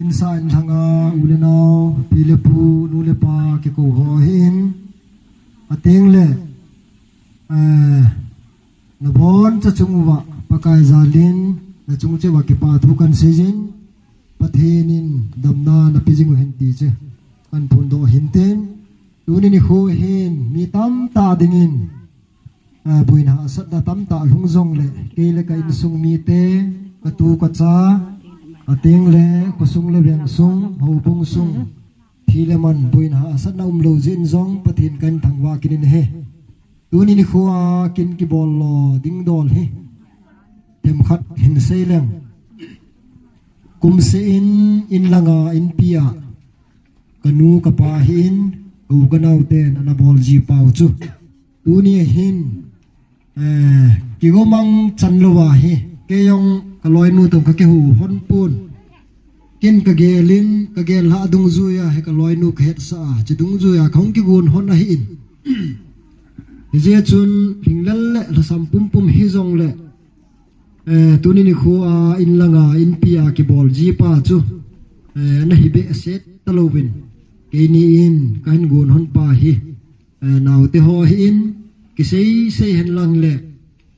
insan thanga ulenau pilepu nulepa ke ko hohin ateng le na bon cha chungwa pakai zalin na chungche wa ke pa thukan sejin pathenin damna na pijing hen ti che kan phun do hinten tuni ni kho hin mi tam ta dingin buina sat da tam ta lungjong le ke le ka in sung mi te ka tu ka cha ateng le ko sung le beng sung ho bung sung thileman buina sat na lo jin jong pathin kan thangwa kinin he tuni ni kho kin ki bol lo ding dol he tem khat hin seileng kum se in langa in pia kanu kapa hin u kanau ten ana bol ji pau chu tuni hin ki go mang chanlowa hi ke yong kaloi nu tong ka ke hu hon pun kin ka gelin ka gel ha dung zuya he kaloi nu khet sa chi dung zuya khong ki gun hon a hin je chun hinglal le sam pum pum hi jong le tuni ni khu a in langa in pia ki bol ji pa chu na hi be set talovin ke ni in kan gun hon pa hi naw te ho hi in ki sei hen lang le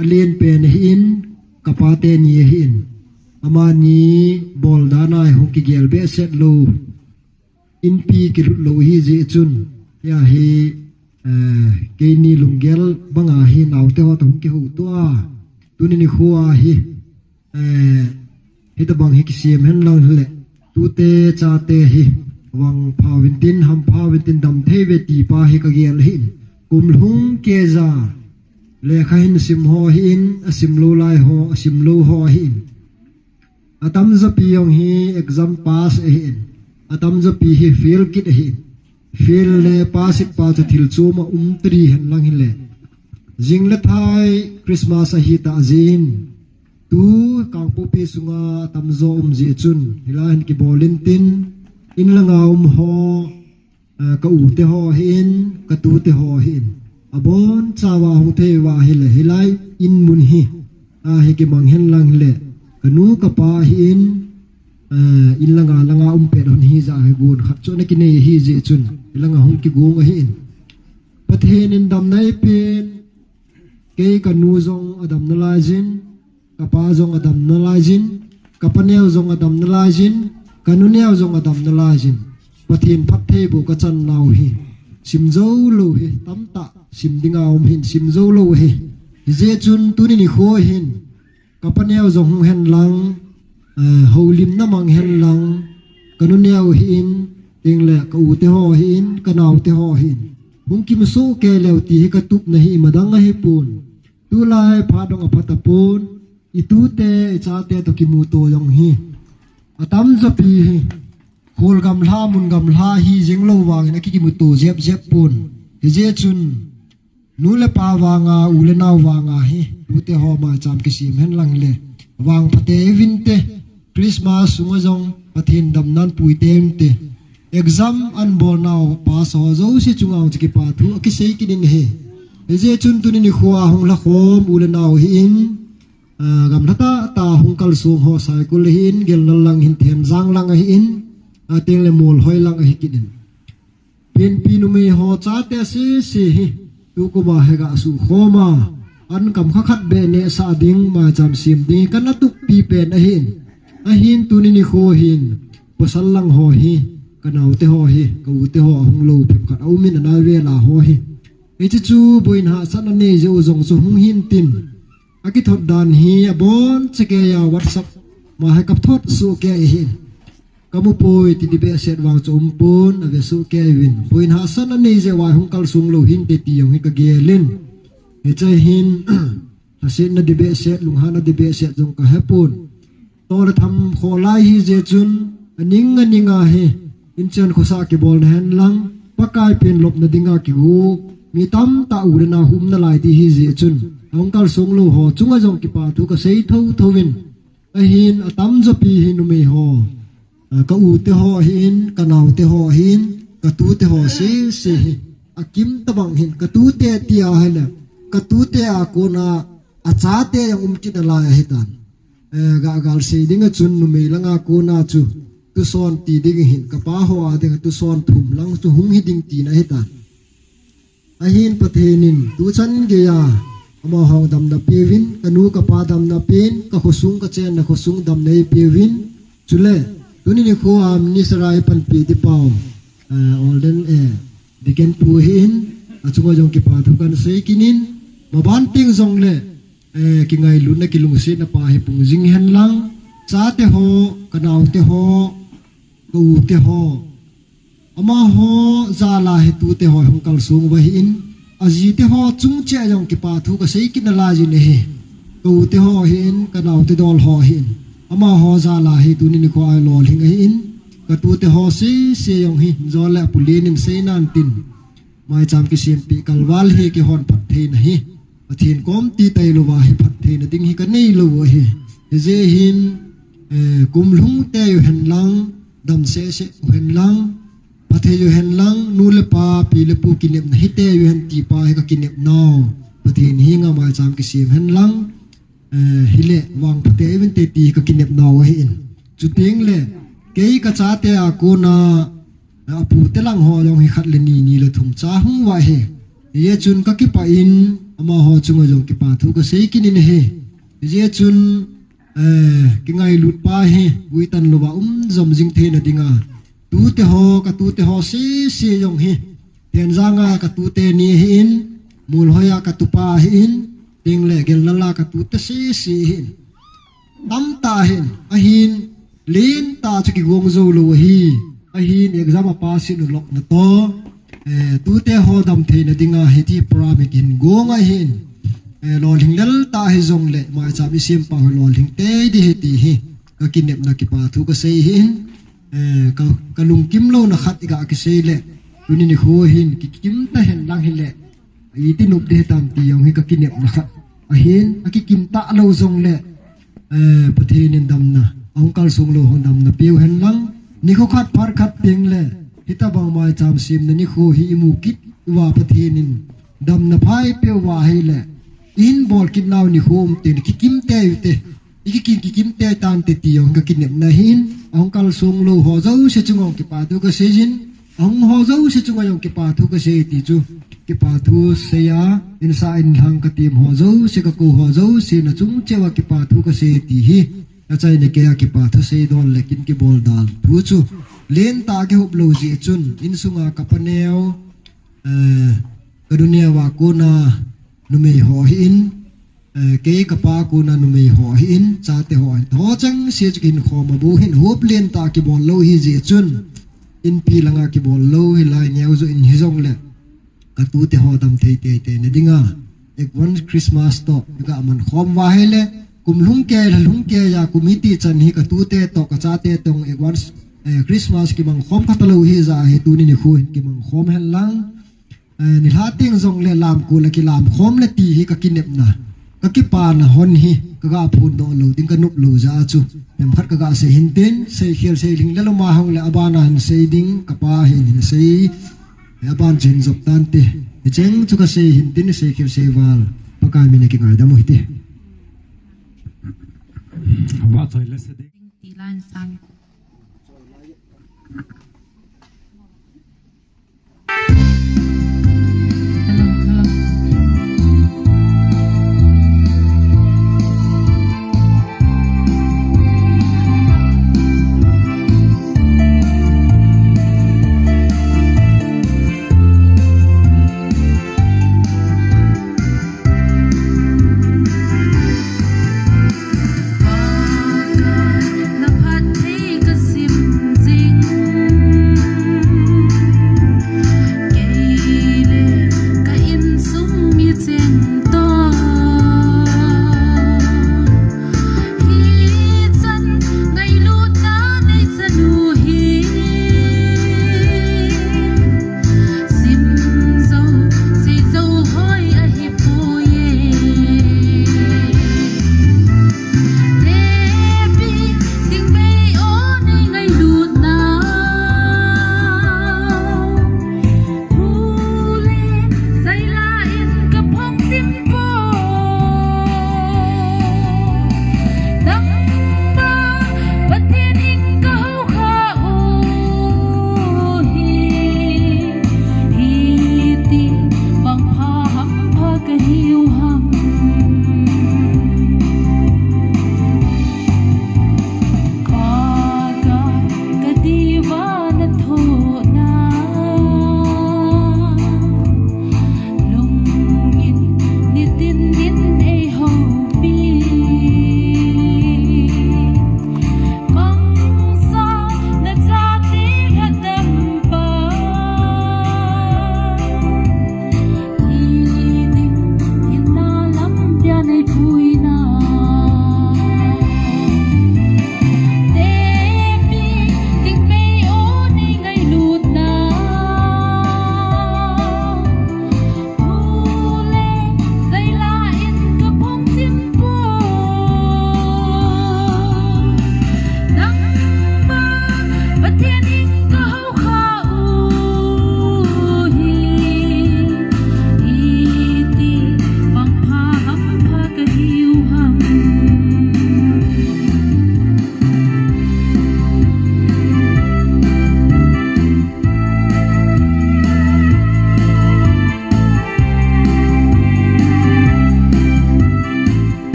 alien pen hi in kapate ni hi in amani bol danai hu ki gel be set lo in pi ki lo hi ji chun ya hi ke ni lunggel banga hi naw te ho tum ki hu to tuni ni khuwa hi hi ta bang hi ki sim hen lang le tu te cha te hi wang phawin tin ham phawin tin dam the ve ti pa hi ka gel hin kum lhung ke za le khain sim ho hin asim lo lai ho asim lo ho hin atam za pi yong hi exam pass hin atam za pi hi fail kit hin fail le pass it pa cha thil chu ma tri hen lang hin le jing le thai Christmas a hi ta jin tu kang pu pi sunga tam zo ji chun hilain ki bolin tin in langa ho ka u te ho hin ka tu te ho hin abon chawa hu the wa hi le hilai in mun hi a hi ki mang hen lang le kanu ka pa hin in langa pe don hi za hi gun khat cho na ki nei hi ji chun langa hung ki gung a hin pathen in dam nai pen ke kanu zong adam na la jin ka pa zong adam na la jin ka paneu zong adam na la jin kanu neu zong adam na la jin pathin phat the bu ka chan naw hi sim zo lo hi tam ta sim dinga om hin sim zo lo hi je chun tuni ni kho hin ka paneu zong hen lang holim na mang hen lang kanu neu hin ting le ka u te ho hin ka naw te ho hin hung kim so ke lew ti ka tup na hi madang hi pun tu lai pha dong apata pun itu te cha te to ki mu to yong hi atam zo pi hi khol gam la mun gam la hi jeng lo wang na ki mu to jep pun je chun nu le pa wanga u le naw wanga hi tu te ho ma cham ki sim hen lang le wang phate vin te Christmas sunga jong pathin dam nan pui tem te exam an bol naw pass ho zo si chungaw ki pa thu ki sei ki din he je chun tu ni khwa hung la khom u le naw hi in gam lata ta hung kal su ho sai kul hin gel nal lang hin them jang lang hi in ateng le mol hoi lang hi kidin pin pinu me ho cha te si hi tu ko ba he ga su khoma an kam khat be ne sa ding ma cham sim di kan tuk pi pen a hin tu ni kho hin pasal lang ho hi kanaw te ho hi ka u te ho hung lo phem khat au min na ve la ho hi e chu boin ha san ne je u jong su hung hin tin aki thot dan hi abon cheke ya WhatsApp ma ha kap thot su ke hi kamu poi ti be set wang chum pun ave su ke win boin ha san ne je wa hung kal sung lo hin te ti yong hi ka gelin e chai hin asin na dibe set lung ha na dibe set jong ka hapun to la tham kho lai hi je chun aninga he inchen khosa ki bol hen lang pakai pen lop na dinga ki hu mi tam ta u na hum na lai ti hi je chun ongkal song lo ho chunga jong ki pa thu ka sei thowin a hin atam zo pi hin me ho ka u te ho hin ka naw te ho hin ka tu te ho si akim tabang hin ka tu te tia hala ka tu te a ko na a cha te yang ki da la hi tan ga gal sei dinga chun nu me langa ko na chu tu son ti ding hin ka pa ho a ding tu son thum lang chu hung hi ding ti na hi ta a hin pathenin tu chan ge ya ama hong dam na pewin kanu ka pa dam na pen ka khosung ka chen na khosung dam nei pewin chule tuni ni kho am ni sarai pan pi ti pau olden diken pu hin achunga jong ki pa thu kan sei kinin maban ting jong le ki ngai lu na ki lung se na pa hi pung jing hen lang cha te ho kanaw te ho ku te ho ama ho za la he tu te ho hong kal sung wa hi in aji te ho chung che jong ki pa thu ka sei kin la ji ne he ku te ho hi in kanaw te dol ho hi in ama ho za la he tu ni ko ai lol hing hi in ka tu te ho se yong hi zo la pulenin se nan tin mai cham ki sim pi kalwal hi ki hon phat thein hi pathin kom ti tai lo wa hi phat thein ding hi ka nei lo hi je hin kum lung te yu hen lang dam se hen lang pathe yu hen lang nu le pa pi le pu kinep na hi te yu hen ti pa hi ka kinep naw pathin hi nga mai cham ki sim hen lang hi le wang pathe even te ti ka kinep naw hi in chu ting le kei ka cha te a ko na apu te lang ho jong hi khat le ni le thum cha hung wa he ye chun ka ki pa in ama ho chunga jong ki pa thu ka sei kin in he ye chun ki ngai lut pa he wi tan lo ba zom jing the na dinga tu te ho se jong he ten janga ka tu te ni hin mul hoya ka tu pa hin ting le gel la ka tu te se hin tam ta hin a hin lin ta chu ki gong zo lo hi a hin exam pa sin lok na to tu te ho dam the na dinga he ti pramik in gong a hin lol hing lal ta he zong le ma cha bi sim pa lol hing te di he ti hi ka kinep na ki pa thu ka sei hin ka lung kim lo na khat ga ki sei le tuni ni kho hin ki kim ta hen lang hin le i ti nup de tam ti yong hi ka kinep na khat a hin a ki kim ta lo zong le pathin dam na ong kal sung lo hon dam na piu hen lang ni kho khat phar khat ting le hita bang mai cham sim na ni kho hi imu kit wa pathinin dam na phai pe wa hi le in bol kin naw ni khom te ki kim te te ki kim te tan te ti yong ka kinep na hin ong kal sung lo ho zo se chungong ki pa tu ka se jin ong ho zo se chungong yong ki pa thu ka se ti chu ki pa thu se ya in sa in hang ka tim ho zo se ka ko ho zo se na chung che wa ki pa thu ka se ti hi a chai ne ke ki pa thu se don le kin ki bol dal thu chu len ta ke hop lo ji chun in sunga ka paneo ka dunia wa ko na numei ho hin ke ka pa ko na numei ho hin cha te ho ho chang se kin kho ma bu hin hop len ta ki bol lo hi ji chun in pi langa ki bol lo hi lai nyau zo in hi jong le ka tu te ho dam thei te ne dinga ek one Christmas to ka man khom wa he le kum lung ke ya kumiti chan hi ka tu te to ka cha te tong ek one Christmas ki mang khom ka talo hi za he tu ni khu ki mang khom hen lang ni la ting jong le lam ku la ki lam khom le ti hi ka kinep na ka ki pa na hon hi ka ga phun do lo ding ka nup lo za chu em khat ka ga se hin ten se khel se ling le lo ma hong le abana han se ding ka pa hin se aban chen jop tan te cheng chu ka se hin tin se khel se wal pa ka mi ne ki ngai da mo hi te wa thoi le se ding ti lan sang na phat thi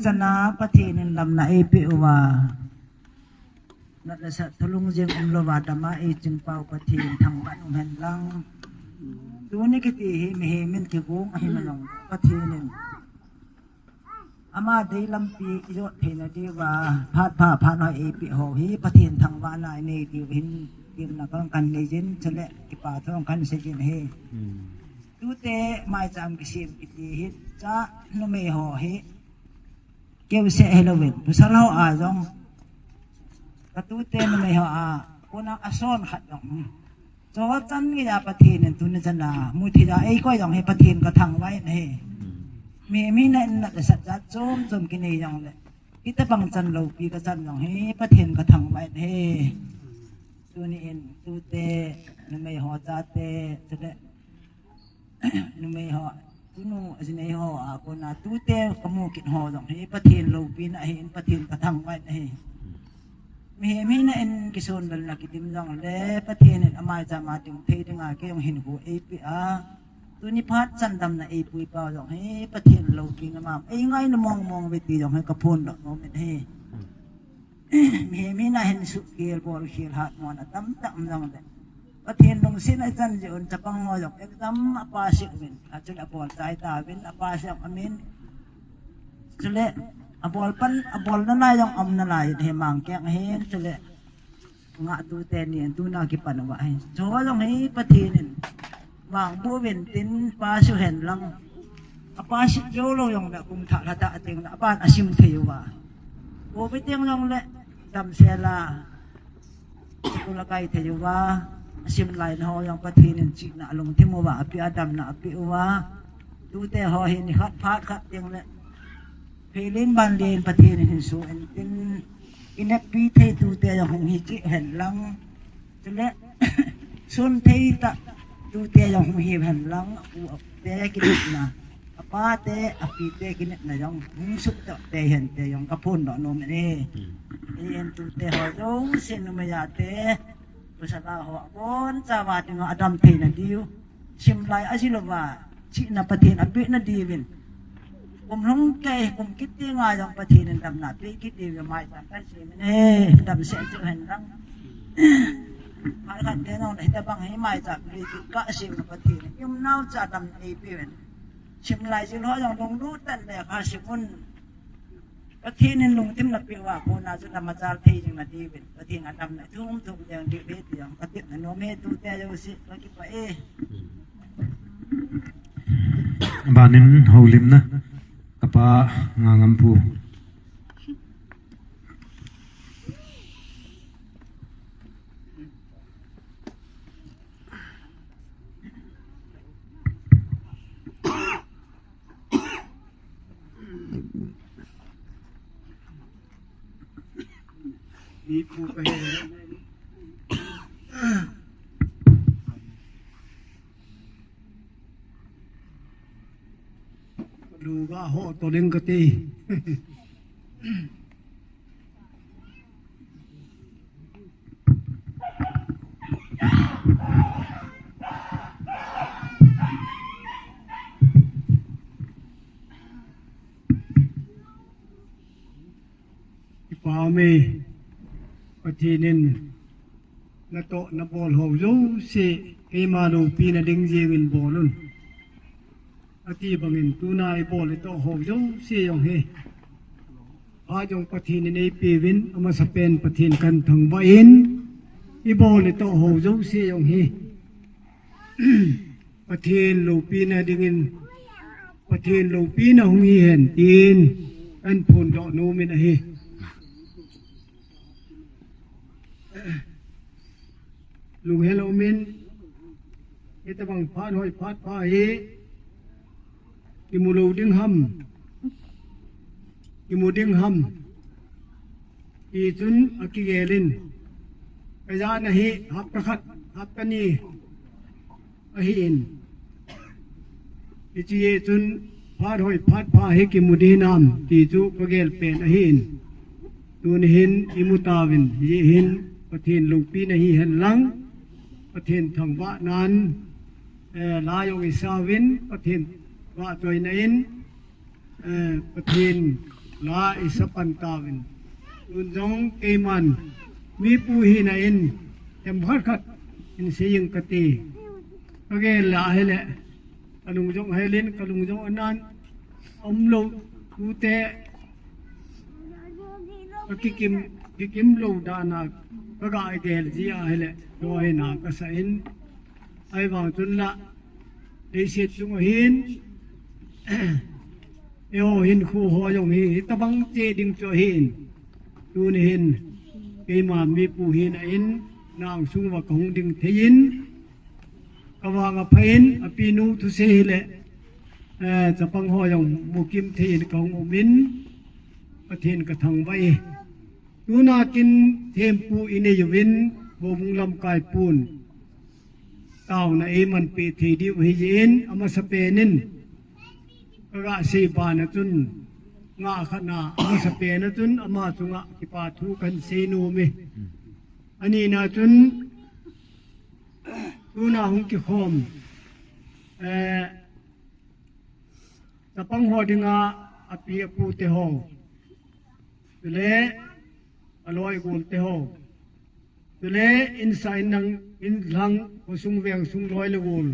จนาประเทศนึงลำนาเอปิว่านัดสัตทลุงจึงลวาดมาเอจึงเป่าประเทศทางบ้านแห่งลังตัวนี้ก็ตีเฮมันที่โกงให้มันลงประเทศนึงอามาได้ลำปียศเพนดีว่าพาดผ้าพาน้อยเอปิโหฮีประเทศทางบ้านนายในที่เห็นเกี่ยวกับกันในจินเฉลกิป่าท้องกันเสจินเฮดูเตไม่จำกิเสียมกิตีฮิตจ้าโนเมโหฮิเกี่ยวเสเฮโลวินภาษาลาวอาจงกระตูเตโนเมโหอาคนอักษรขัดยองจอจันกิยาประเทศนั่นตุนจันนามุทิดาไอ้ก็ยองให้ประเทศกระทังไว้นี่มีนั่นนักสัจจะโจมกินยองเลยกิตบังจันโลปีกจันยองให้ประเทศกระทังไว้นี่ตัวนี้เองตูเตโนเมโหจาเตจะได้นุเมหอตุนูอสิเนหออาโกนาตุเตกมูกินหอดองให้ประเทศโลปีนะเห็นประเทศกระทังไว้ให้มีนะเอ็นกิโซนดลนักกิติมจองเลประเทศเนี่ยอมายจะมาถึงเทดึงอาเกยองเห็นหูเอปีอาตัวนี้พัดจันดำนะเอปุยเปล่าจองให้ประเทศโลปีงามไอ้ไงนะมองไปตีจองให้กระพนดอกโนเมให้มีนะเห็นสุเกียร์บอลเขียร์หัดมอนะตั้มจองเลยประเทศลงสิ้นไอ้จันจะอุ่นจะปังงอยกเอ็กตั้มอปาสิวินอาจจะอปอลใจตาวินอปาสิอมินจะเละอปอลปันอปอลนั่นนายยังอมนั่นนายเหมังแกงเฮนจะเละงะตูเตนี่ตูนากิปันว่าให้โจต้องให้ประเทศนี่วางบัวเวนตินปาสิเห็นลังอปาสิโยโลยองแบบกุมถะละตะเต็งละบ้านอาชิมเทวาโอไปเต็งยองเละดำเสลากุลไกเทวาสิมไลน์หอยังประเทศนึงจินะลงที่มัวอภิอาดัมนะอภิวาดูแต่หอเห็นขัดพาดขัดยังเลยเพลินบันเลนประเทศนึงสูงเป็นอินเนปีเทดูแต่ยังหงหิจิเห็นลังจะเละส่วนเทตะดูแต่ยังหงหิเห็นลังอูแต่กินนะอปาเตอภิเตกินนะยังหงสุดแต่เห็นแต่ยังกระพุนดอกนมนี่เอ็นดูแต่หอจงเส้นไม่ยาเตPusala ho pon cawa tinga adam theina diu simlai asilova china pathin abe na diwin kumlong ke kum kitti nga yang pathin dam na pe kitti mai ta ka sim ne dam se chu han rang hai khat te no nei ta bang hai mai cha ri ka sim na pathin yum nau cha dam ei pe wen simlai sil ho yang dong du tan le kha simunประเทศนึงลงที่นับเปียว่าโคนาสุดมาจารเทยังนาดีเป็นประเทศอันดำเนี่ยทุ่มอย่างดีเบสอย่างประเทศโนเมตุเตยโยสิแล้วกิปะบ้านนั้นเฮาลิมนะกับป้างางำปูมีผู้ไปดูก็โหตัวนึงก็ตีป่าเมประเทศนึงนะโตนะบอลโหโยเสเอมาโนปีนะดึงเจวินบอลุนอติบังอินตูนายบอลโตโหโยเสยองเฮอาจงประเทศในปีวินอมาสเปนประเทศกันทางบอินอีบอลโตโหโยเสยองเฮประเทศโลปีนะดึงอินประเทศโลปีนะหงเห็นตีนอันพูนดอกโนมินะเฮลุงเฮโลมินเอตบังพาดหอยพาดพาเฮกิมูโลดึงหำกิมูดึงหำอีจุนอกิเกลินกะยานะเฮฮับกะขัดฮับกะนีอะเฮอินอิจิเอจุนพาดหอยพาดพาเฮกิมูดีนามตีจุกะเกลเป็นอะเฮอินตูนเห็นอิมุตาวินเยเห็นประเทศลูกปีนะฮีเห็นหลังประเทศทางบ้านนั้นลายองอิสาวินประเทศว่าจอยนันประเทศ la isapan tawin unjong keiman mi pu hinain em khat in siyeng kati kage la hele kalung jong helin kalung jong anan omlo tute kikim lo dana kaga idel ji a hele doi na kasain ai wang chun la dei set chung hin eo hin khu ho yong hi tabang che ding cho hin tu ni hin ke ma mi pu hin in nang sung wa kong ding thein kawang a phain api nu thu se le chapang ho yong mu kim thein kong umin pathen ka thang bai tu na kin them pu ine yuwin bo mung lam kai pun taw na e man pe thi di hi yin ama sapenin kaga se ba na chun nga khana ama sape na chun ama chunga ki pa thu kan se nu mi ani na chun tu na hung ki khom tapang ho dinga api apu te ho le aloi gol te ho le inside nang in lang kusung veng sung roi le gol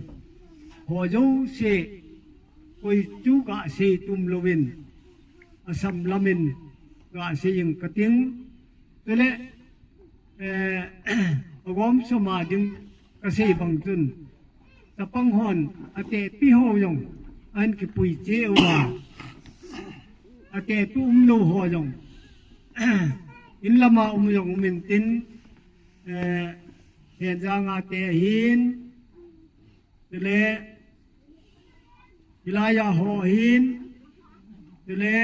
ho jo se koi chu ka se tum lovin asam lamin ga se ing kating le agom soma ding ka se bang chun tapang hon ate pi ho yong an ki pui che wa ate tu lo ho yong in lama yong min tin hiện ra nga te hin le ilaya ho hin le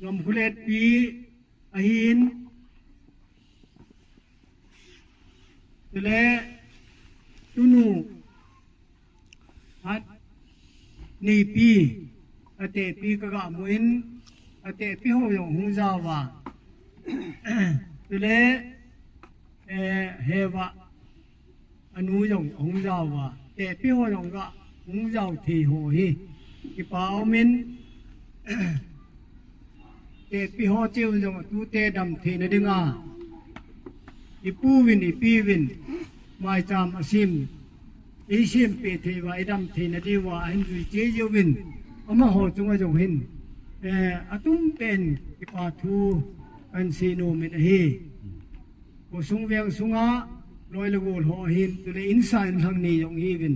ngam khulet pi ahin le tunu hat ni pi ate pi ka ga muin ate pi ho yong hung za wa le hewa anu yong hung za wa te pi ho yong ga hung za thi ho hi ki pao min te pi ho chiu yong tu te dam thi na dinga ipu win ipi win mai cham asim isim pe thi wa idam thi na di wa hin ju che yu win ama ho chung a jong hin atum pen ipa thu kan sino mit hi ko sung veng sunga loi le gol ho hin tu le insan thang ni yong hi win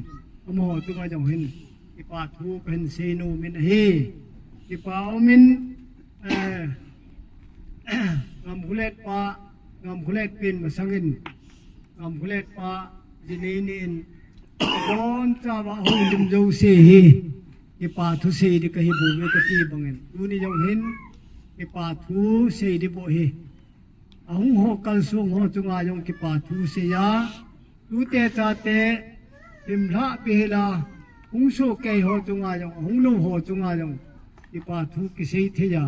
ama ho chung a jong hin ipa thu kan sino mit hi ipa min ngam khulet pa ngam khulet pin masangin ngam khulet pa jinin don cha wa ho lim jo se hi ipa thu se di ka hi bu me ka ti bangin tu ni jong hin ipa thu se di bo hi ahung ho kal sung ho chunga jong ki pa thu se ya tu te cha te lim la pe la hung so ke ho chunga jong hung lo ho chunga jong ipa thu ki se the ya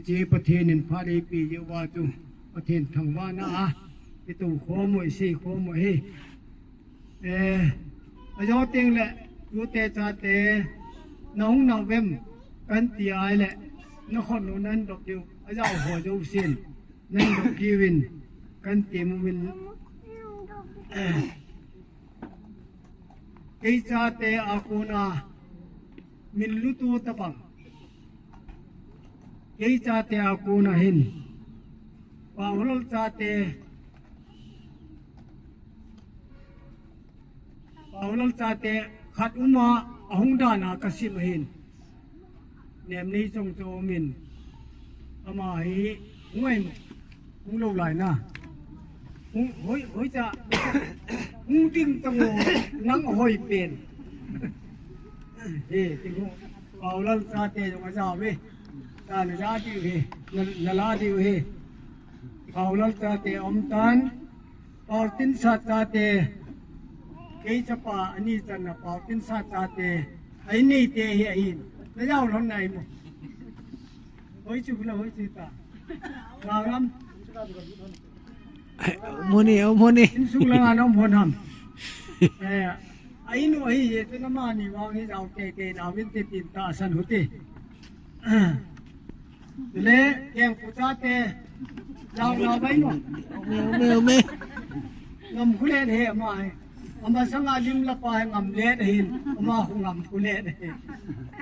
je pathen in pha le pi ye wa chu pathen thang wa na ti tu kho mo se kho mo he ajo teng le tu te cha te nong na vem kan ti ai le no khon no nan dok yu aja ho jo sin nan dok ki win kan ti mu win ei cha te akuna min lu tu tapang ei cha te akuna hin pa holol cha te paulal cha te khat uma ahung dana kasim hin nem ni chong cho min ama hi ngoi hung lo lai na hung hoi cha hung ting tang nang hoi pen ting ho paulal cha te jong a ja we ta na ja ti he na la ti he paulal cha te om tan paul tin sa cha te ke chapa ani chan na paw tin sa cha te ai nei te hi ai na yaw lon nai mo hoi chu la hoi chi ta la ram moni in su la nom hon ham ai no hi ye te ma ni wang hi jao ke ke na win te tin ta san hote le keng puta te jao na bai mo me ngam khule he ma ama sanga lim la pa ngam le hin ama hu ngam khule he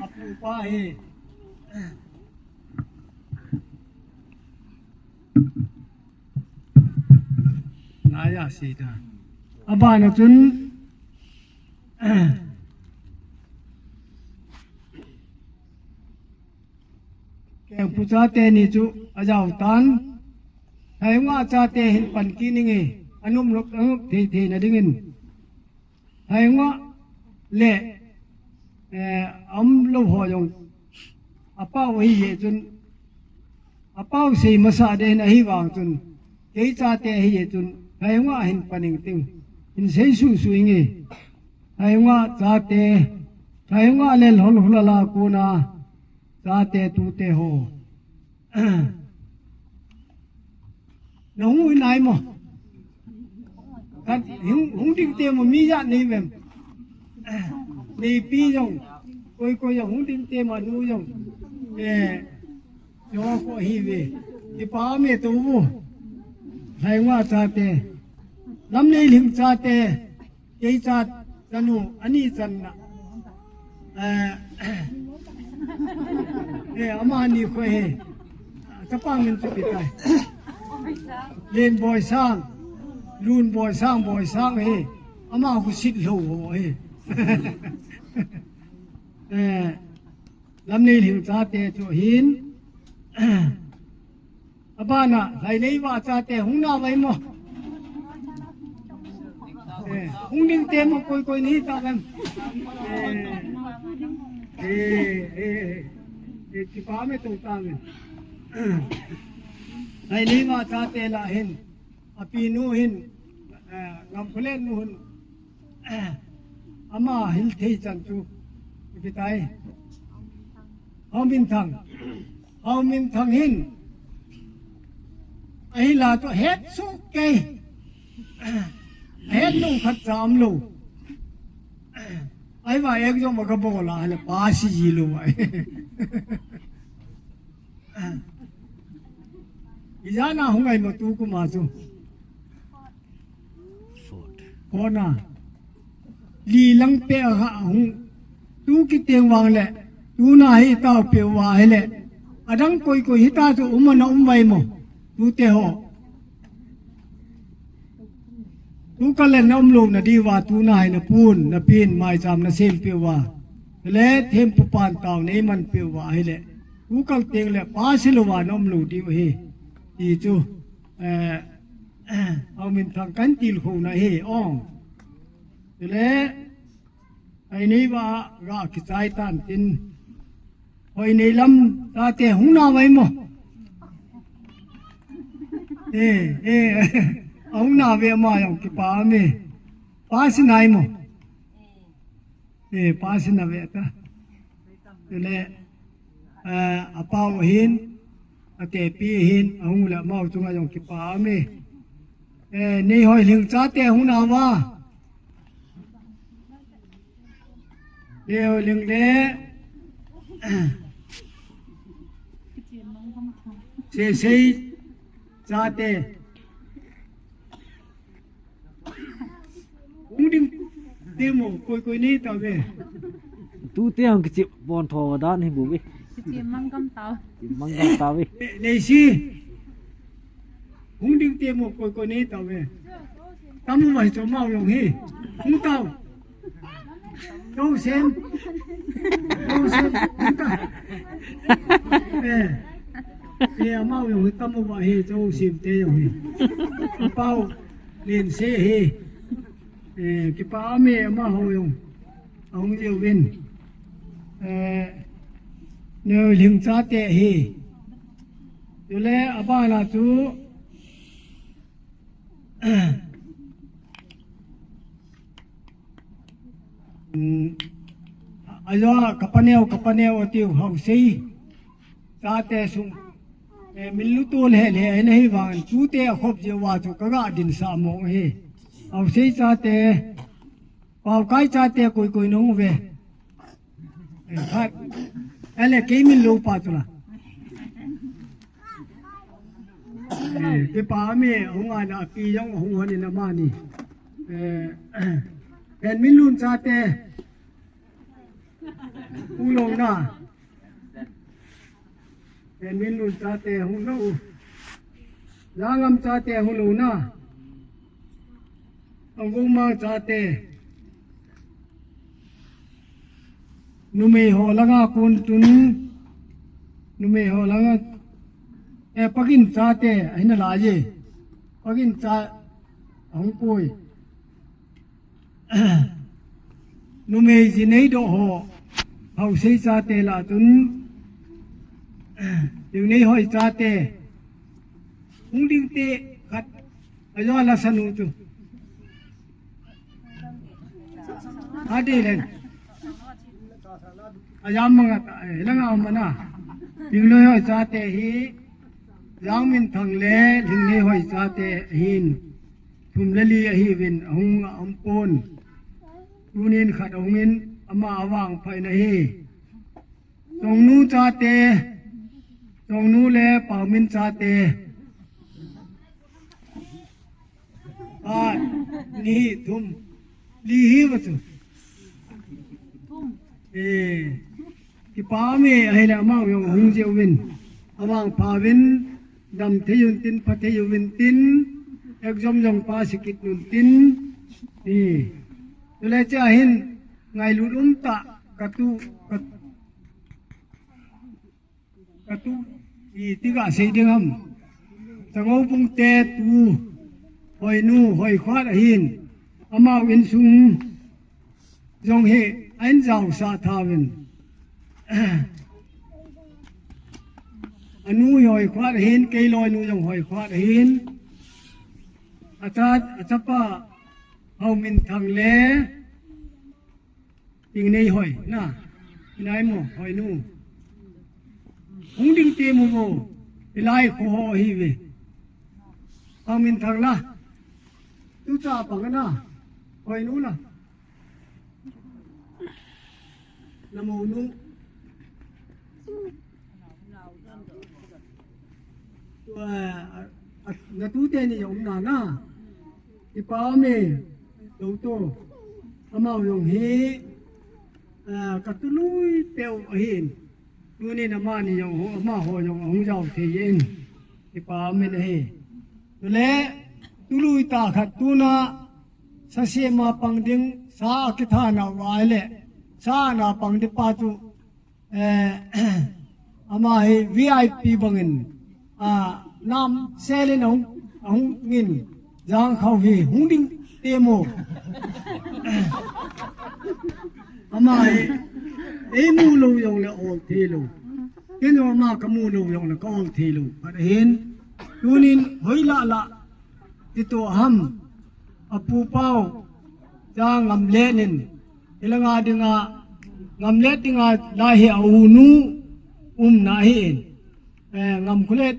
apu pa he naya sida abana chun keng pucha te ni chu ajau tan hai nga cha te hin pan ki ni nge anum lok the the na dingin hai nga le am lo ho yong apa wi ye chun apa sei masa de na hi wang chun ke cha te hi ye chun hai nga hin paning ting in sei su su nge hai nga cha te hai nga le hol hulala ko na cha te tu te ho nong ui nai mo kan hung ding te mo mi ya nei mem nei pi jong koi koi hung ding te ma nu jong yo ko hi ve ti pa me tu bu hai nga cha te lam nei lim cha te ke cha chanu ani chan na ama ni ko he chapang min chu pitai len boy sang lun boy sang he ama hu sit lo he lam nei lim cha te chu hin abana lai nei wa cha te hung na vai mo hung ding te mo koi koi ni ta gam ti pa me tu ta me ai ni ma cha te la hin api nu hin ngam khulen nu hun ama hil thei chan chu ki tai hau min thang hin ai la to het su ke het nu khat jam lu ai va ek jo ma ka bo la le pa si ji lu ai izana hungai mo tu ku ma su kona li lang pe ha hung tu ki teng wang le tu na hi ta pe wa he le adang koi koi hi ta su umana umwai mo tu te ho tu ka le nam lu na di wa tu na hai na pun na pin mai jam na sem pe wa le them pu pan taw nei man pe wa he le tu kal teng le pa si lo wa nam lu di he ti chuเอามินทางกันติลโหนะเฮอ้องle ai nei wa ga ki chai tan tin hoi nei lam ta te hung na wai mo hung na ve ma yong ki pa me pa si nai mo pa si na ve ta le apa hin ate pi hin hung la mau chunga yong ki pa me nei hoi ling cha te hung na wa leo ling le se cha te hung ding te mo koi ni ta ve tu te ang ki bon tho da ni bu bi chị mang cam tàu bi nei si hung ding te mo koi ni ta ve tam mai cho mau yong hi hung tao đâu xem mau yong tam mo ba hi châu sim te yong hi pao len se hi ki pa me ma ho yong ông diêu vin nếu lim cha te hi le aba la chu ayo kapaneo atiu hau sei ta te sung milu to le nei wan chu te khop je wa chu ka ga din sa mo he hau sei cha te เป่าไก่จาเตกุยๆนงเวคัดอะไรเกมินโลปาตุละเปปาเมหงอานากียองหงหันนามานี่เป็นมิลุนจาเตอุลงนะเป็นมิลุนจาเตหงโลยางามจาเตหงโลนะองกุมาจาเตนุเมโหลังกุนตุนนุเมโหลังปกินจาเตไอ้นั่นล่ะเยปกินจาหงปุยนุเมจิเนโดโหเฮาเซจาเตละตุนอยู่ในห้อยจาเตหงดิงเตขัดอายอละสนุตุอาเดเลนอายามมังอะละงามนะอยู่ในห้อยจาเตฮียังมินทังเลถึงในห้อยจาเตหินทุมเลลีฮีวินหงอัมปนรูนินขัดหงมินอามาอว่างภายในฮีตรงนู้จาเตตรงนู้เลเป่ามินจาเตนี่ทุมลีฮีวะตุที่ป่าเมให้ละมาวยงหงเจวินอว่างภาวินดำเทยุนตินพัทยุวินตินเอกจอมยงปาสิกิตนุนตินนี่ดูแลจะเห็นไงลุลุมตะกะตุอีติกะเสดิงhamสงบปุงเตตูหอยนูหอยควาดหินอามาวินซุงจงเฮอันเจ้าสาทาวินอนุหอยควาดหินเกลอยนูจงหอยควาดหินอาจารย์อาจารย์ป้าเฮามินทางเลติงในหอยนะนายหมอหอยนูหงดิงเตมูโบอิไลโคโฮฮีเวเฮามินทางละตุจาปังนะหอยนูนะนะโมนูna tu te ni yong na na ti pa me do to ama yong he ka tu lui teo hin tu ni na ma ni yong ho ama ho yong hong jao the yin ti pa me ne he tu le tu lui ta khat tu na sa se ma pang ding sa ki tha na wa le sa na pang de pa tu ama he vip bangin nam xe lên ông nghìn giang khâu vì hung đinh tê mồ ama ấy mu lâu dùng là ổn thì lâu cái nó mà cái mu lâu dùng là có ổn thì lâu ở hiện tu nín hơi lạ thì tổ hầm apu pau giang ngầm lệ nín cái là ngà đi ngà ngầm lệ đi ngà la hệ nu na hiện ngầm kulet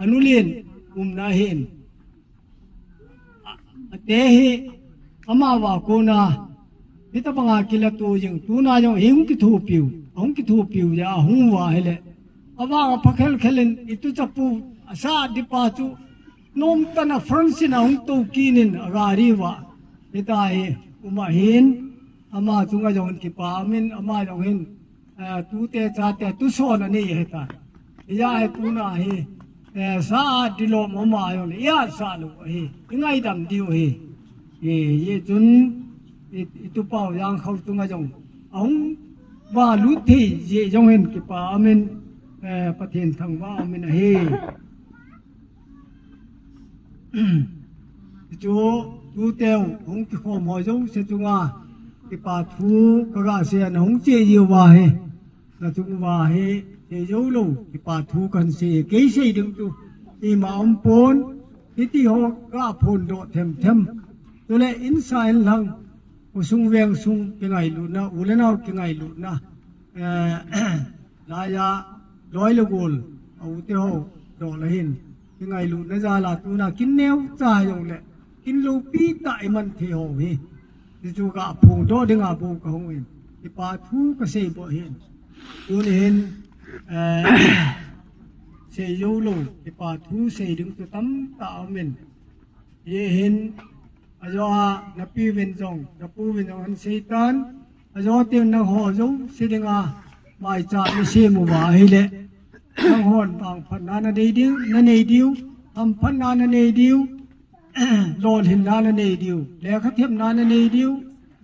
anulin nahin atehi amawa kona ita banga kilatu jing tuna jong hing ki thu piu ya hungwa hele awa pakhel khelen itu chapu asa dipa chu nom tana francina hung to kinin agari wa ita he uma hin ama chunga jong ki pa min ama jong hin tu te cha te tu so na ni heta ya he tuna he sa dilo mama yo ya sa lo he ngai dam diu he ye chun itu pau yang khau tunga jong ong wa lu thi ye jong hen ki pa amen pathen thang wa amen he chu tu teo ong ki khom ho jong se chunga ki pa thu ka ga se an ong che yu wa he na chung wa he thế dấu lâu thì bà thu cần xì kế xây đứng tu thì mà ông bốn thì họ cả phồn độ thêm tôi lại inside lăng của sung ven sung cái ngày lụt na u lên nào cái ngày lụt na là ya đói là gồm au tiêu đỏ là hình cái ngày lụt nó ra là tu na kín neo dài rồi lệ kín lâu pi tại mình thì hồ hi ที่จูกะพงโตดึงอาปูกะหงเห็นที่ปาทูกะเสบ่เห็นดูนี่เห็นเสยโยโลที่ปาทูเสดึงตุตําตาเอาเม็นเยเห็นอาจานปีเวนจงนปูเวนจงอันเสตันอาจเตียงนโหจงสิดึงอาหมายจามิเสมุบาให้แลนโหนบางพันนานะเดดิวนะเนดิวทำพันนานะเนดิวโลนหินนานะเนดิวแล้วก็เทียมนานะเนดิว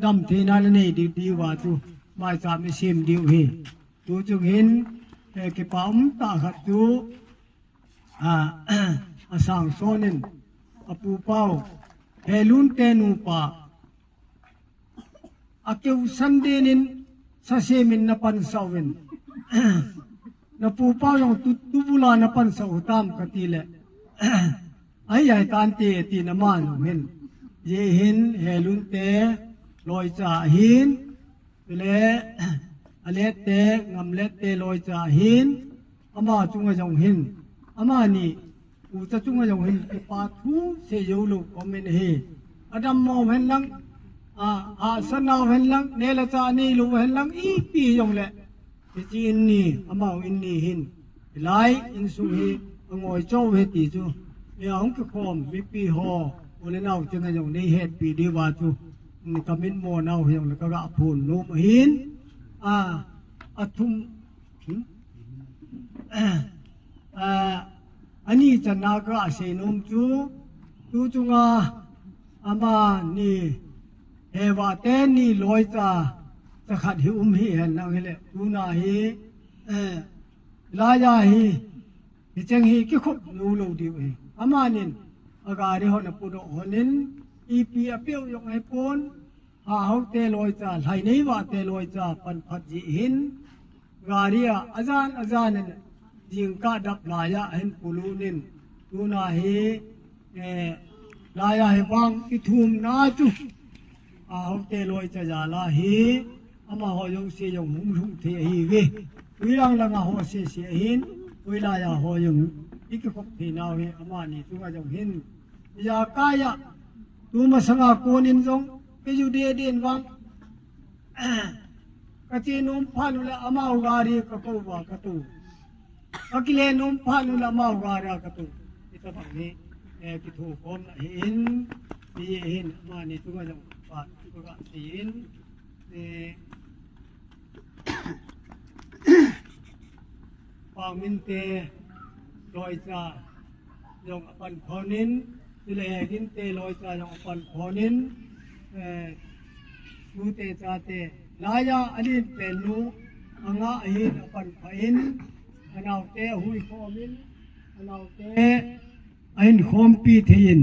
ดำเทนานะเนดิวว่าตุหมายจามิเสมดิวเฮตุจึงเห็นเก็บปามตาขัดตุอาสังโซนินอปูเป้าเฮลุนเตนูปาอาเกวสันเดนินสะเสมินนปันสาวินนปูเป้ายองตุบุลานปันสาตามกติเลไอ้ใหญ่ตานเตตีนมานเห็นเยเห็นเฮลุนเตลอยจาหินเลอเลเตงำเลเตลอยจาหินอามาจุงจงหินอามานี่อุตจุงจงหินปาทูเสยลูกอเมนเฮอดัมโมเห็นลังสนาเห็นลังเนลจานี่ลูเห็นลังอีปียงแหละจีอินนี่อามาอินนี่หินหลายอินสุเฮงอยโจเฮติจูเอองกะคอมวิปีฮอโอเลนาวจึงจงได้เฮ็ดปีดีว่าจูนี่กะมินโมนาวเฮงแล้วก็กะพูนโนมหินอทุมอันนี้จะนากะเสนมจูตูจุงอามานี่เฮวาเตนี่ลอยจาจะขัดหิอุมหิเห็นนังเฮเลตูนาหิลายาหิจังหิกิคบนูโลดิเวอามานินอากาเรหอนปุโดหนินอีปีอเปียวยงให้ปนเฮาเตลอยจาไหนี้ว่าเตลอยจาปันพัดจิหินกาเรียอาจารย์ยิงกาดับลายะเห็นปุลูนินตูนาหิลายะให้วางกิทุมนาจุเฮาเตลอยจาจาลาหิอามาหอยงเสียงหุ่มหุ่มเทหิเววิรังละงาหอเสียหินเวลายาหอยงอีกคบที่นาเวอามานี่ตุงจงหินยากายะตูมาสังอาโกนินจงไปอยู่เดนวังกะจีนุมพานุละอามาอุการีกะโกวากะตุอกิเลนุมพานุละอามาอุการะกะตุอิตะบังนี้กิทูคมหินมีหินอามานี่ตุงจงปาตุกะหินปามินเตลอยจายองปันพอนินดิเลกินเตลอยจายองปันพอนินมูเตจาเตลายาอลินเปนูอังอาหินปันพอินอนาวเตหุยคอมินอนาวเตอินคอมปีเทิน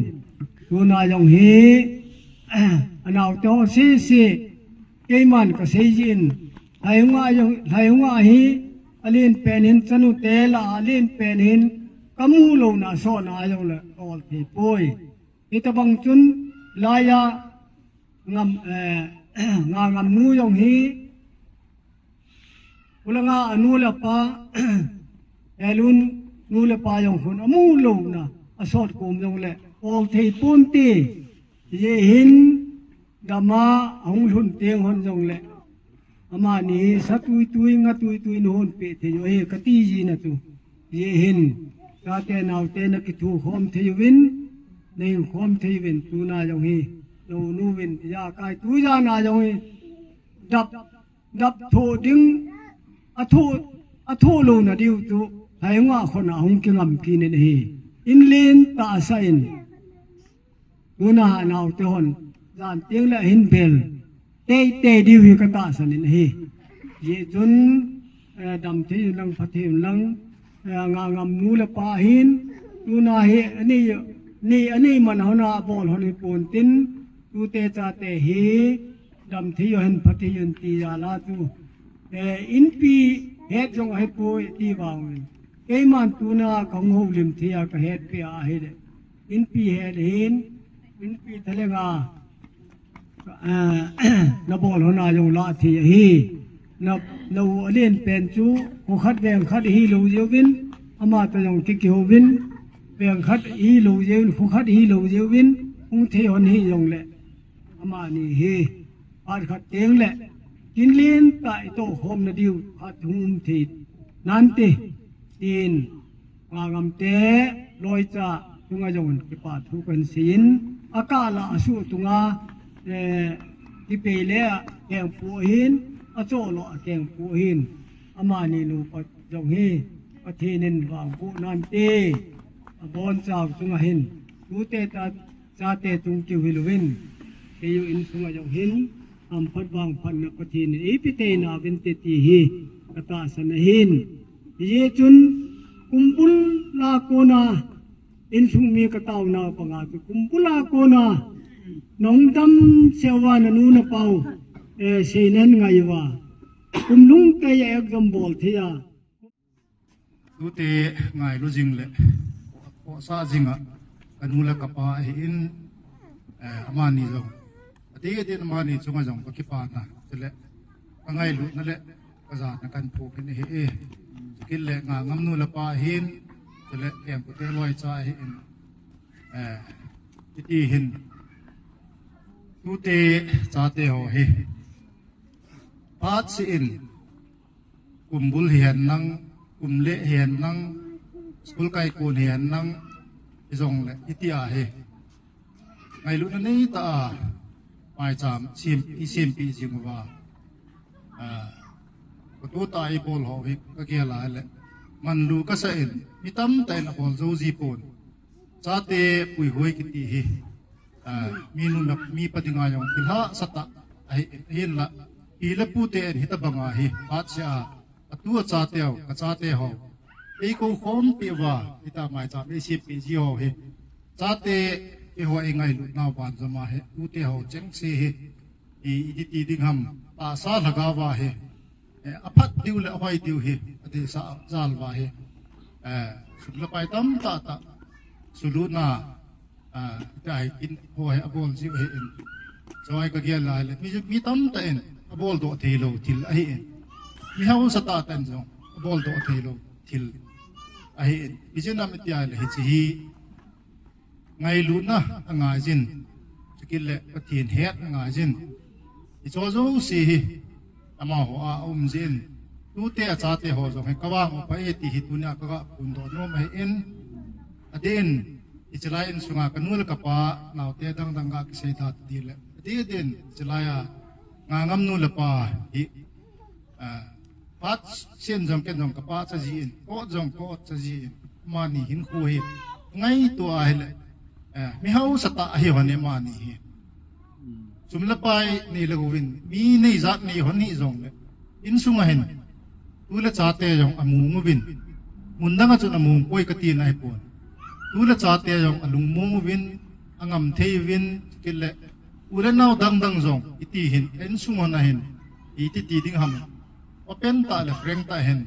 ตูนายองฮีอนาวเตซีซีเกมันกะเซจินไลงว่าฮีอลินเป็นหินสนุเตลาอลินเป็นหินกมูโลนาโซนายองละออลที่ป่วยอิตะบังจุนลายางำนูยองฮีอุลงาอนุละปาเอลุนนูละปายองคนอมูโลนาอสอดกุมยองละออลที่ปุนตีเยหินดามาหงหุนเตียงหนยองละอามานี่สัตุยตุยงะตุยตุยโนนเปเทโยเอกติจีนะตุเยหินตาเตนาวเตนกิทูขอมเทยวินในขอมเทยวินตูนาจงฮีโนนูวินยากายตุยานาจงฮีดับโทดึงอโทโลนะดิวตุให้งะคนหงกิงำกินเฮอินเลนตาไซนตูนานาวเตหนจานเตียงละหินเบลเตดิวกตาสันเฮเยจุนดำที่ลังพัทมลังงามนูละปาหินตูนาเฮอันนี้มันหนาบอลหนิปนตินตูเตจาเตเฮดำที่หันพัทยันตียาลาตูอินปีเฮจงให้ป่วยตีบางเกมันตูนาของหูลิมเทียกเฮดเปียเฮดอินปีเฮดหินอินปีทะเลงานบอลหนายงลาทีฮีนเลียนเป็นจูหัวขัดแบงขัดฮีลูเยวินอามาตยงกิกิโฮวินแบงขัดฮีลูเยวินหัวขัดฮีลูเยวินหุงเทหนฮียงแหละอามานี่ฮี าดขัดเตียงแหละกินเลียนไก่โตโฮมนะดิวพัดหุมทีนั่นติตีนงางำเตลอยจะตุงาจงกิปาทุกันศีลอากาละสู้ตุงาที่เปเล่แกงปูหินอโจโลแกงปูหินอามานีลูปจงฮีประเทศนินวางปูนันเตบอนเจ้าตุงาหินดูเตตาจาเตตุงกิวิลวินเตยุอินตุงาจงหินอัมพัดวางพันนักประเทศนี้พิเตนาวินเตตีฮีกตาสนหินเยจุนkumpul lakona insung mi kataw na pangati kumpul lakona nong dam sewa na nuna pau seinen ngaywa kumlung kaya ekdam bol thiya tute ngai lu jing le ko sa jinga anula kapa hin amani lo ate de amani chunga jong ko kipa na tele ngai lu na le kaza na kan po kin heกินเลยงางำนูละปาหินจะเลยแกมกุเตลอยใจหินที่หินตุเตจาเตโหเฮพาดสินกุมบุลเหียนนังกุมเละเหียนนังสกุลไก่กูเหียนนังที่ทรงเลยอิติอาเฮไงลุนนี้ตาไปจามซิมปีจิงว่าก็ตัวตายปอลหอวิก็เกี่ยหลายแหละมันดูก็เสียนมีตั้มแต่ละปอลโจซีปอนชาเตปุยหวยกิติฮีมีนุ่มมีปฏิงายองพิลาสตะเห็นละอีเล็บปูเตนฮิตบังอาฮีปัจเจ้าตัวชาเตวกับชาเตหอไอ้กูคอมปีว่าฮิตาไม่จำไม่สิปีจีหอฮีชาเตไอ้หัวเองไงลุนาวานจะมาฮีปูเตหอเจงซีฮีอีดีดิ้งหำตาซาลกาวาฮีอภัดดิวและหอยดิวเฮอดีสาจาลวาเฮสุดละไปตั้มตาตาสุรุนาได้กินหอยอบอลจิวเฮนจอยก็เกี่ยลายเลยมีตั้มแต่เอ็นอบอลโดเทโลทิลไอเอ็นมีเฮาสตาตันจงอบอลโดเทโลทิลไอเอ็นพิจารณาไม่ได้เลยเฮจีไงลุนนะงาจินสกิลและปะเทียนเฮ็ดงาจินอิจโจซีอามาหัวอุ้มจินตูเตะจ่าเตะหัวจงให้กว้างออกไปที่หิตุเนี่ยก็ปุ่นโดนโน้มให้เอ็นอดีนอิจลายอินสุงากันนู่นกับป้าเราเตะดังๆก็เสียทัดดีเลยอดีนอิจลายงางำนู่นละป้าฮิปัดเส้นจงกันจงกับป้าจะจีนก็จงก็จะจีนมานี่หินคุยไงตัวอะไรไม่เฮาสตาเฮวันนี้มานี่สุมละไปนี่ละกูวินมีในจักนี่หนนี่จงเลยอินสุงาเห็นตัวละจ่าเตะจงอามูงวินมุนดังจุนอามูงป่วยกตีนายปวนตัวละจ่าเตะจงอาลุงมูงวินอ่างเทวินกิเลอุเรนาวดังจงอิติเห็นอินสุงานะเห็นอิติตีดิ้งหำว่าเป็นตาละเฟรงตาเห็น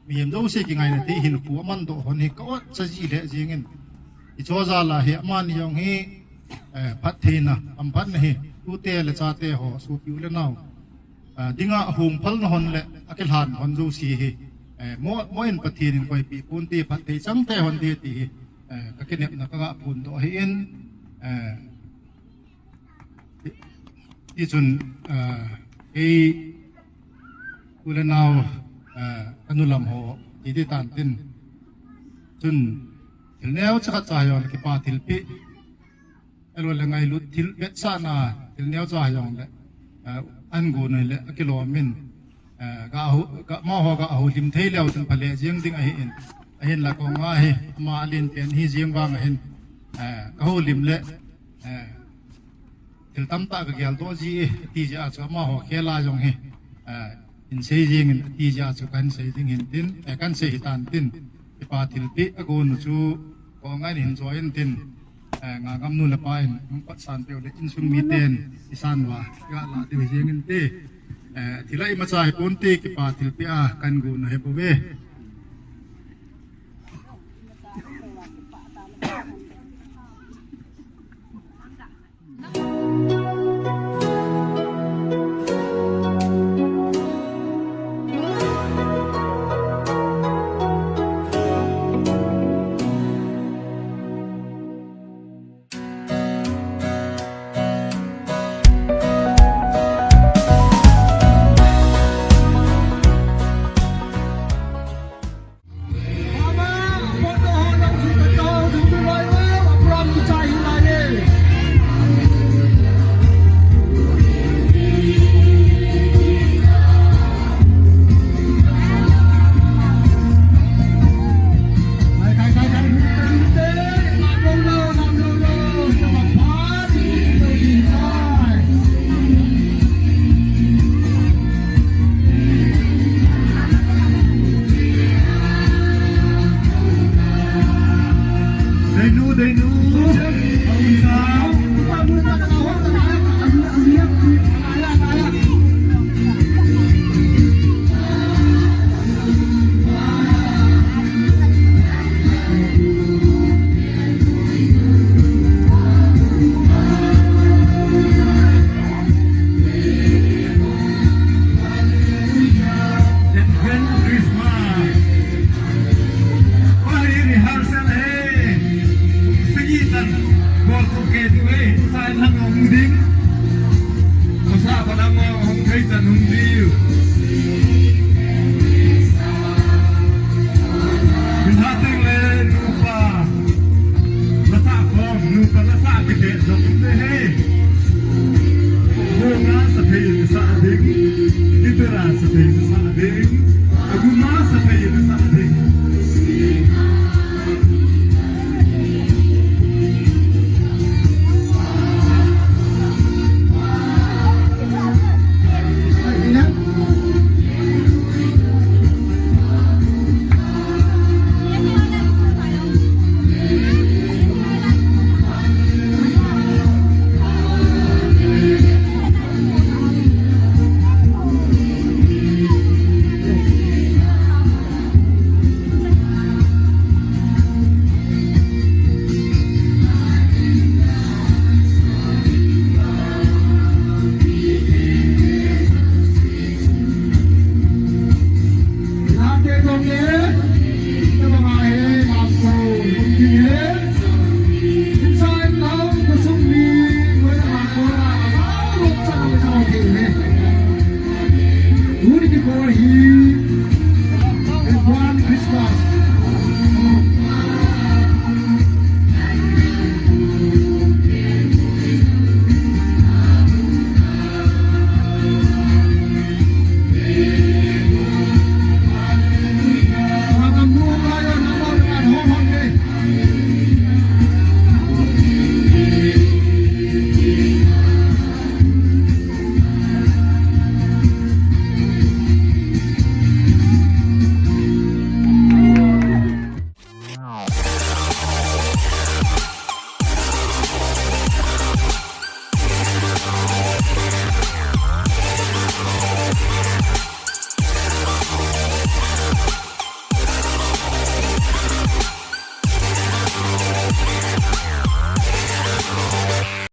มีเห็นเจ้าเสกยังไงนะที่เห็นหัวมันโดหนเฮก็จะจีเละจีเงินอิจฉาละเฮมันยองเฮพัดเทนะอัมพัดนะเฮตูเตะละจ่าเตะหอสูบิวละนาวดิ้งอ่ะหงพัลนหนละอักลหันหนจูซีเฮโมเอ็นพัดเทนินไปปีปูนตีพัดเทจังเตะหนเดตีก็แค่เนี่ยนะก็ปูนโตเฮนที่จนไอ้กุลนาวอนุลัมโหที่ได้ตันตินจนถึงแล้วจะกระจายออกที่ป่าทิลปีเอลวันไงลุทิลเวชานาถึงแล้วจะหายองเลยอันกูนี่แหละกิโลมินก็เอาก็มาหัวก็เอาลิมเทเลี้ยวถึงทะเลเจียงดิ้งไอเห็นละกองว่าเฮมาลินเป็นฮีเจียงวางเห็นก็เอาลิมเละถึงตั้มตาก็เกี่ยวตัวจีที่จะอาจจะมาหัวแค่ลายองเฮอินเสียงที่จะอาจจะกันเสียงเห็นตินแต่กันเสียตันตินที่ป่าทิลปีกูนจูกองไงเห็นจอยตินงากำนูละไปมันปัดสันเปียวเลยอินซุงมีเตนอิสันว่าก็ละที่เสียงเงินเตที่ไรมาใช้ปนตีที่ป่าทิลปีกันกูนเฮปเว ได้นูเอาสาว